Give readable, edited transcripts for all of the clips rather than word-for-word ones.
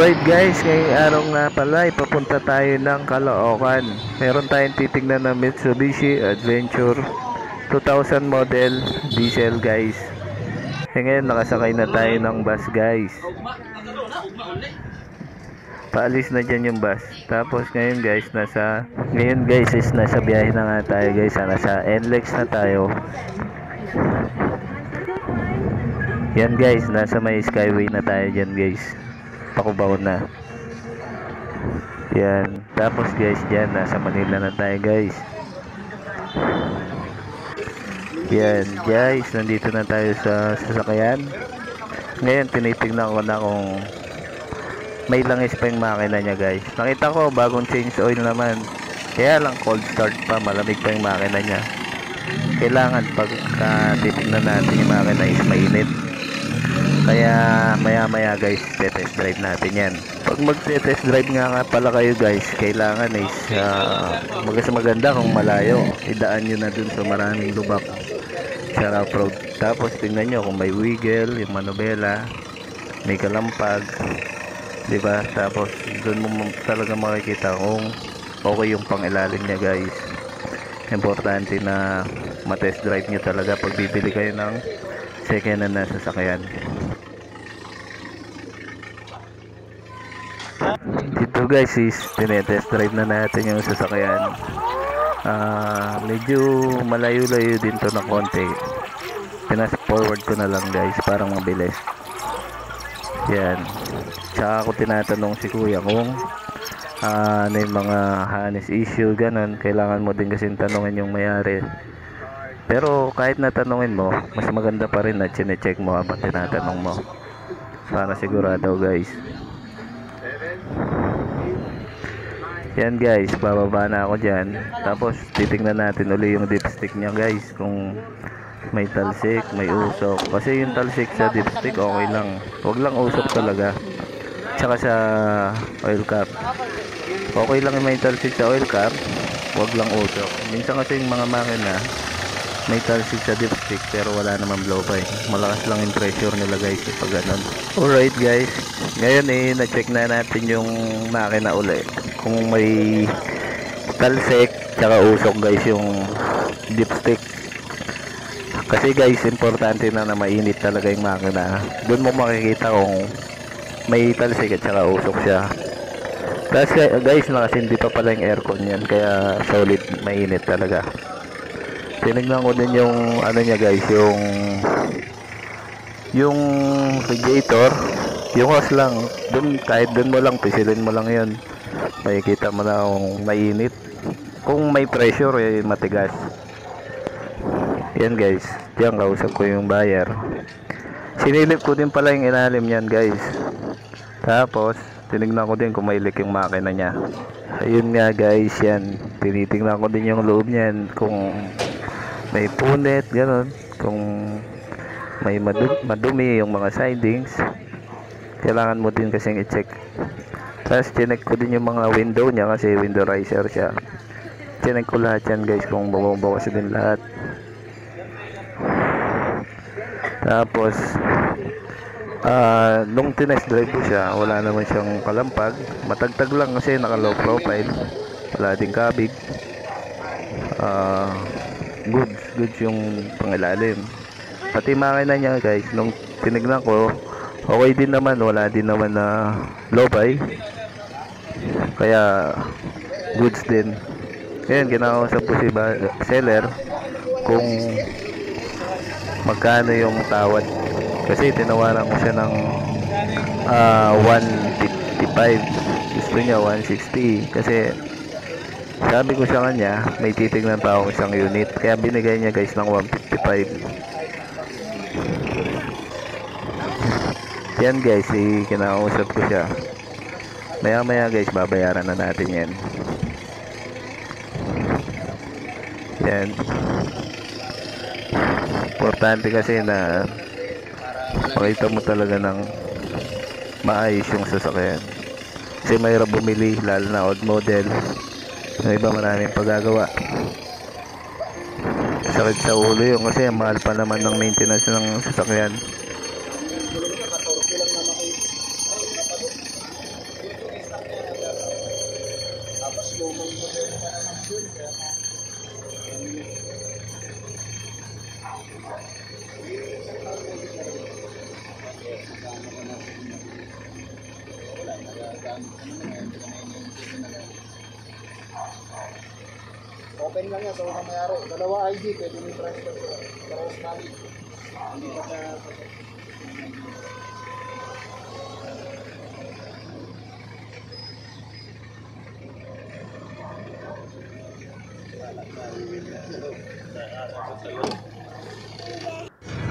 Alright guys, ngayong araw nga pala ipapunta tayo ng Caloocan. Meron tayong titignan na Mitsubishi Adventure 2000 model diesel guys. Ngayon nakasakay na tayo ng bus guys. Paalis na dyan yung bus. Tapos ngayon guys nasa biyahe na nga tayo guys. Nasa NLEX na tayo. Yan guys, nasa may skyway na tayo dyan guys. Pakubaw na. Yan. Tapos guys, dyan nasa Manila na tayo guys. Yan guys, nandito na tayo sa sasakyan. Ngayon tinitingnan ko na kung may langis pa yung makina nya guys. Nakita ko bagong change oil naman. Kaya lang cold start pa, malamig pa yung makina nya. Kailangan pagka titignan natin yung makina is mainit. Kaya maya maya guys test drive natin yan. Pag mag-test drive nga pala kayo guys, kailangan is maganda kung malayo, idaan nyo na dun sa maraming lubak sa off-road. Tapos tingnan nyo kung may wiggle, yung manubela, may kalampag, diba? Tapos dun mo talaga makikita kung okay yung pangilalim nya guys. Importante na matest drive nyo talaga pag bibili kayo ng second hand na sasakyan. Dito guys is tinetest drive na natin yung sasakyan. Medyo malayo-layo din to na konti. Pinas forward ko na lang guys para mabilis. Yan. Tsaka ako tinatanong si kuya kung ano yung mga harness issue, ganun. Kailangan mo din kasi tanongin yung mayari. Pero kahit natanongin mo, mas maganda pa rin na chine-check mo habang tinatanong mo. Para sigurado guys. Yan guys, bababa na ako dyan. Tapos titignan natin uli yung dipstick nya guys, kung may talsik, may usok. Kasi yung talsik sa dipstick okay lang, wag lang usok talaga. Tsaka sa oil cap okay lang yung may talsik sa oil cap, wag lang usok. Minsan kasi yung mga makina may talsik sa dipstick pero wala naman blowpipe, malakas lang yung pressure nila guys pag ganun. Alright guys, ngayon na-check na natin yung makina uli kung may talsik tsaka usok guys yung dipstick. Kasi guys importante na mainit talaga yung makina, doon mo makikita kung may talsik at tsaka usok siya. Tapos guys nakasindi pa pala yung aircon yan, kaya solid mainit talaga. Tinignan ko din yung ano niya guys, yung radiator, yung hose lang dun, kahit dun mo lang pisilin mo lang yun, makikita mo na kung mainit. Kung may pressure matigas. Yan guys, diyan kausap ko yung buyer. Sinilip ko din pala yung ilalim yan guys. Tapos tinignan ko din kung may leak yung makina nya. Ayun nga guys, yan tinitingnan ko din yung loob niyan kung may punit, gano'n. Kung may madumi yung mga sidings, kailangan mo din kasing i-check. Tapos chinek ko din yung mga window niya kasi window riser siya. Chinek ko lahat yan guys kung bumabawas din lahat. Tapos nung tinest drive ko siya, wala naman siyang kalampag, matagtag lang kasi naka low profile, wala ding kabig. Goods yung pangilalim. Pati makina niya guys, nung tinignan ko okay din naman, wala din naman na low-buy, kaya goods din. Ngayon kinakausap ko si seller kung magkano yung tawad, kasi tinawaran ko siya ng 155, gusto niya 160 kasi sabi ko sa kanya may titignan pa akong isang unit, kaya binigay niya guys ng 155. Yan guys, kinakausap ko siya. Maya maya guys babayaran na natin yan. Yan, importante kasi na makita mo talaga ng maayos yung sasakyan, kasi mayroon bumili lalo na old model. Yung iba maraming paggagawa, sakit sa ulo yun kasi mahal pa naman ng maintenance ng sasakyan. Tapos local model pa naman dun. Kaya open lang yan sa unang mayari. Dalawa ID, pwede may transfer sa Rose Valley. Hindi pa sa...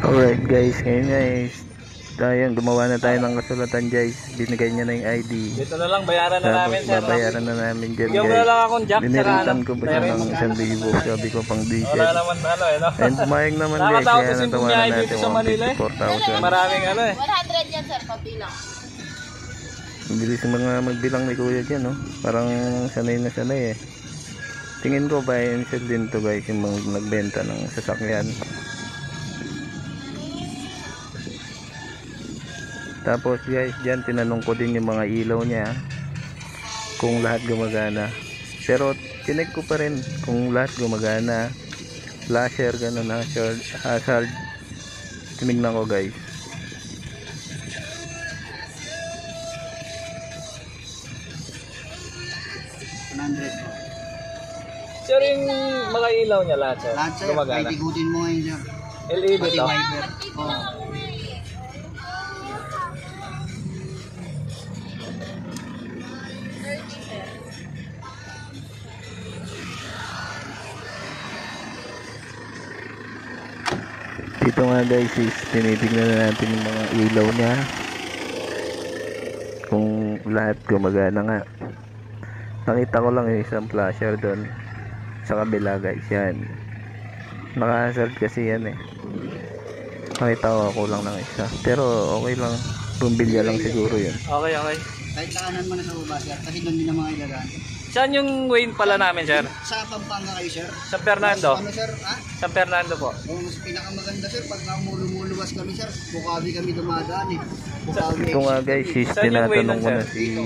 Alright guys, ngayon guys, tayo gumawa na tayo ng kasulatan guys. Binigay niya na yung ID. Dito na lang, bayaran na namin sir. Babayaran na namin dyan Bigyan mo na guys. lang akong jack sa Diniritan ko pa siya ng 1,000. Sabi ko pang diesel. Wala naman ano eh, no? And pumayag naman guys, Nakatao kaya kasi natawanan bumiyahe natin dito sa Manila eh. 54,000. Maraming ano eh. 100 yan sir, pabilang. Ang bilis ng mga magbilang ni kuya dyan, no? Parang sanay na sanay eh. Tingin ko buy and sell din to guys, yung mga nagbenta ng sasakyan. Tapos guys, dyan tinanong ko din yung mga ilaw niya kung lahat gumagana. Pero tinek ko pa rin kung lahat gumagana. Flasher, gano'n, hazard. Tinignan ko guys. Sir, yung mga ilaw niya lahat sir, Lahat sir, gumagana. may tigutin mo ngayon sir. LED Pati to. wiper. Oo. Dito nga guys is tinitignan na natin yung mga ilaw niya kung lahat gumagana nga. Nakita ko lang yung isang flasher doon sa kabila guys, yan. Naka-hazard kasi yan eh. Nakita ko ako lang ng isa, pero okay lang, bumbilya lang siguro yun. Okay, okay. Kahit kanan mo na sa baba sir, kasi doon din ang mga ilagan. Saan yung Wayne pala namin sir? Sa Pampanga kayo sir. San Fernando? Ano sir? Ha? San Fernando po. Yung mas pinakamaganda sir, pagka lumuluwas kami sir, Bukawi kami dumadaan eh. Bukawi. Ito nga guys is Saan yung way tinatanong ko nun, na sir? si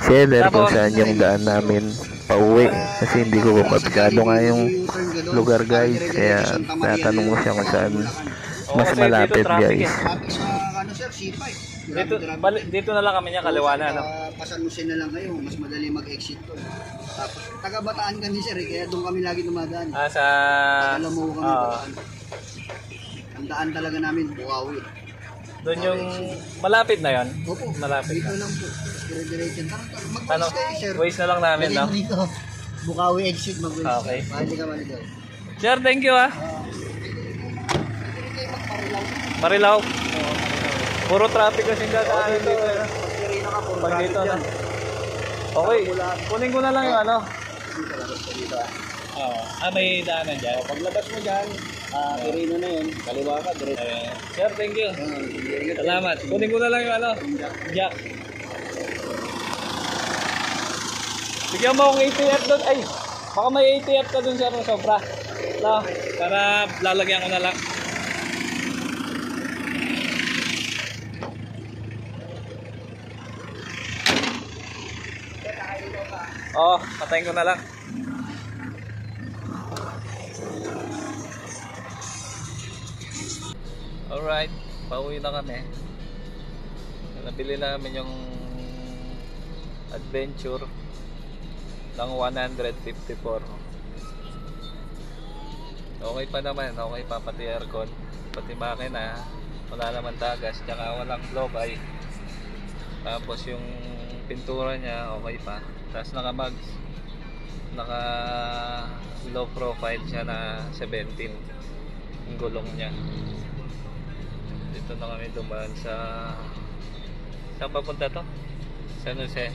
seller kung saan yung daan namin pauwi kasi hindi ko kabisado nga yung lugar guys, kaya tinatanong ko siya kung saan mas kasi malapit dito traffic guys. Tapos sa ano sir, C5. Dito, dito na lang kami niya kaliwana no? Pasanusin na lang kayo, mas madali mag-exit to. Tapos taga Bataan kami sir, kaya doon kami lagi dumadaan. Ah, sa... Alam mo kami Bataan. Ang daan talaga namin, Bukawi. Doon yung... Malapit na yon. Opo, Malapit dito na. lang po. Dire-diretso. Ano? Mag-waste kayo sir. Waste na lang namin no? Lagyan mo dito. Bukawi exit, mag-waste. Okay. Mahali ka maligaw. Sir, thank you ah. Marilaw. Puro traffic kasi dadaan dito. Pagkirina ka po. Pag dito na. Okay, kunin ko na lang yung ano. May daanan dyan. Paglabas mo dyan, Kirino na yun. Kaliwa ka, diretso. Sir, thank you. Salamat. Kunin ko na lang yung ano. Jack. Bigyan mo akong ATF doon. Ay, baka may ATF ka doon sir ng sobra. No, para lalagyan ko na lang. Oo, patayin ko na lang. Alright, pauwi na kami. Nabili namin yung Adventure ng 154. Okay pa naman, okay pa pati aircon, pati makina, wala naman tagas, tsaka walang blow-by. Tapos yung pintura niya okay pa. Tapos naka-mags, naka low profile siya na 17 yung gulong niya. Dito na kami dumaan sa... Saan papunta to? San Jose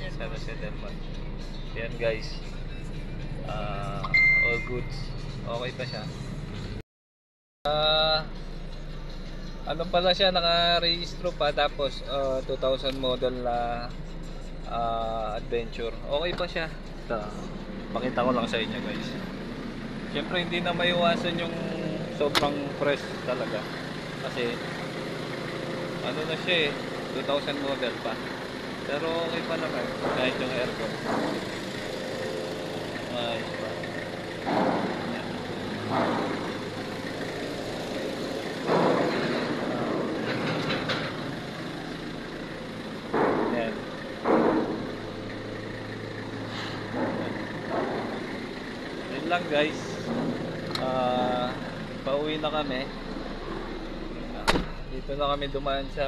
del Monte. Yan guys, all goods, okay pa siya. Ano pala siya, naka-registro pa, tapos 2000 model na Adventure, okay pa siya. Pakita ko lang sa inyo guys. Siyempre hindi na maiwasan yung sobrang fresh talaga kasi ano na siya eh, 2000 model pa. Pero okay pa naman, kahit yung aircon. Ayos pa. Yan. Yun lang guys. Pauwi na kami. Dito na kami dumaan sa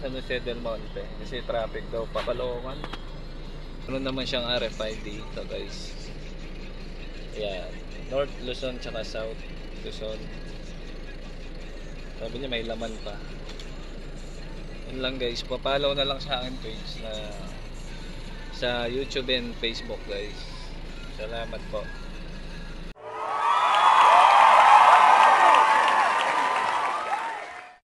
San Jose del Monte kasi traffic daw Papalokan. Ano naman siyang RFID ito guys. Ayan, North Luzon tsaka South Luzon. Sabi niya may laman pa. Yun lang guys, papalaw na lang sa akin page na sa YouTube and Facebook guys. Salamat po.